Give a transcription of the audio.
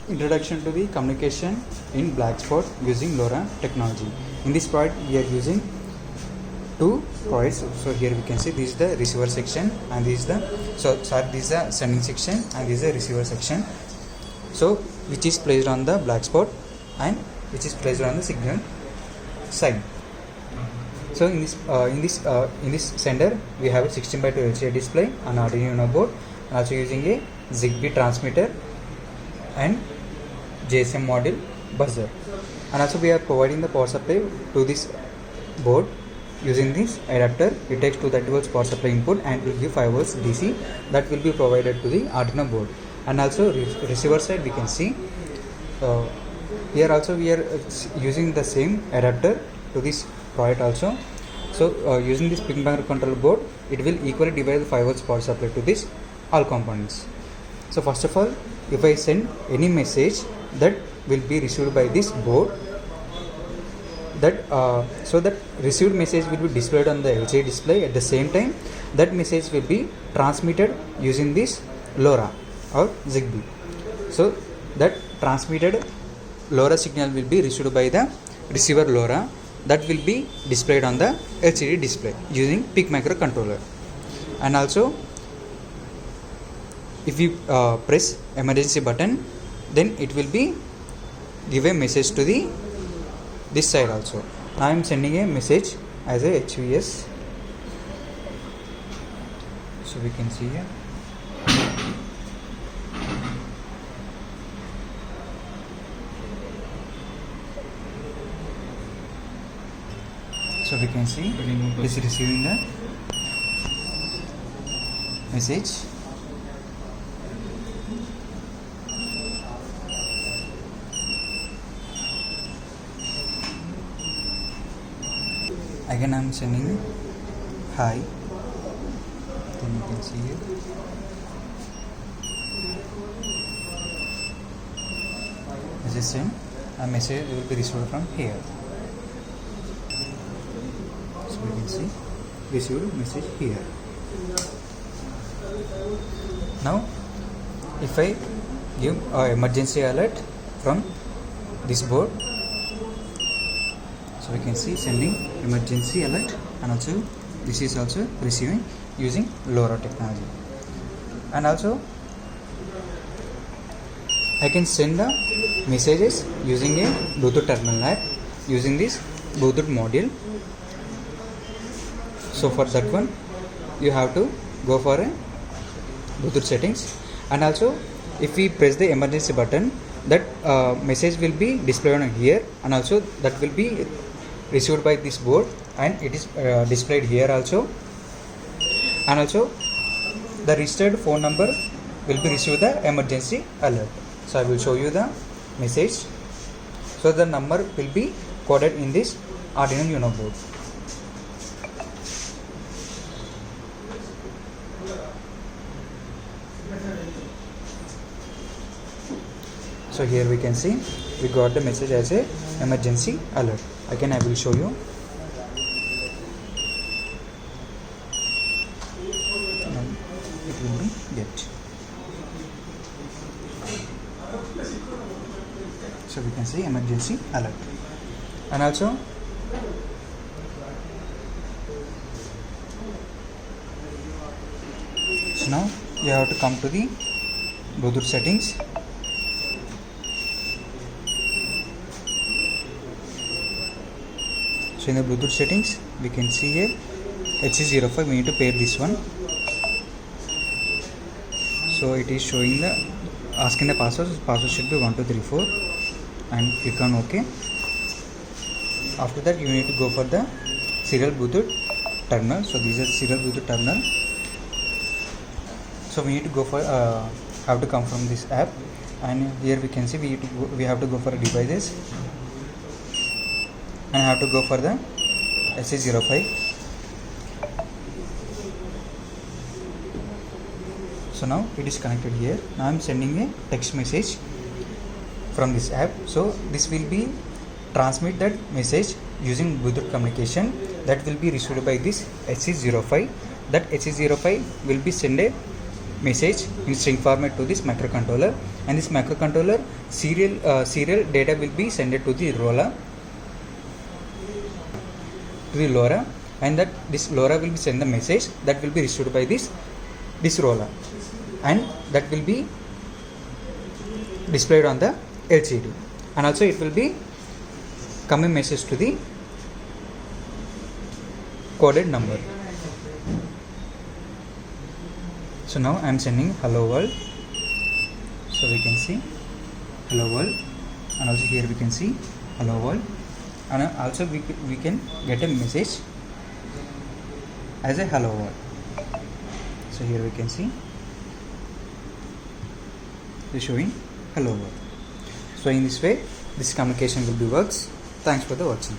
Introduction to the communication in blackspot using LoRa technology. In this part we are using two coils. So here we can see this is the receiver section and this is the this is the sending section and this is the receiver section. So which is placed on the blackspot and which is placed on the signal side. So in this sender we have a 16:2 LCD display, an Arduino Uno board, and also using a Zigbee transmitter and GSM module buzzer, and also we are providing the power supply to this board using this adapter. It takes 230 volts power supply input and will give 5 volts DC that will be provided to the Arduino board. And also receiver side we can see here also we are using the same adapter to this product also. So using this PIN microcontroller board, it will equally divide the 5 volts power supply to this all components. So first of all, if I send any message that will be received by this board, that so that received message will be displayed on the LCD display. At the same time, that message will be transmitted using this LoRa or Zigbee. So that transmitted LoRa signal will be received by the receiver LoRa, that will be displayed on the LCD display using PIC microcontroller. And also if you press emergency button, then it will be give a message to the this side also. Now I am sending a message as a HVS. So we can see here. So we can see this is receiving the message. Again I am sending hi, then you can see it. As I send, a message will be received from here. So we can see received message here. Now if I give emergency alert from this board, so we can see sending emergency alert, and also this is also receiving using LoRa technology. And also I can send the messages using a Bluetooth terminal app using this Bluetooth module. So for that one you have to go for a Bluetooth settings, and also if we press the emergency button, that message will be displayed on here, and also that will be received by this board and it is displayed here also. And also the registered phone number will be received the emergency alert. So I will show you the message. So the number will be coded in this Arduino Uno board. So here we can see we got the message as a emergency alert. Again I will show you. It will be get. So we can see emergency alert. And also so now you have to come to the Bluetooth settings. So in the Bluetooth settings we can see here HC05, we need to pair this one. So it is showing the asking the password should be 1234 and click on OK. After that you need to go for the serial Bluetooth terminal. So this is serial Bluetooth terminal. So we need to go for have to come from this app, and here we can see we have to go for devices and have to go for the SC05. So now it is connected here. Now I am sending a text message from this app. So this will be transmit that message using Bluetooth communication that will be received by this SC05. That SC05 will be send a message in string format to this microcontroller, and this microcontroller serial data will be sent to the LoRa, and that this LoRa will be send the message that will be received by this LoRa, and that will be displayed on the LCD, and also it will be coming message to the coded number. So now I am sending hello world, so we can see hello world, and also here we can see hello world, and also we can get a message as a hello world. So here we can see the showing hello world. So in this way this communication will be works. Thanks for the watching.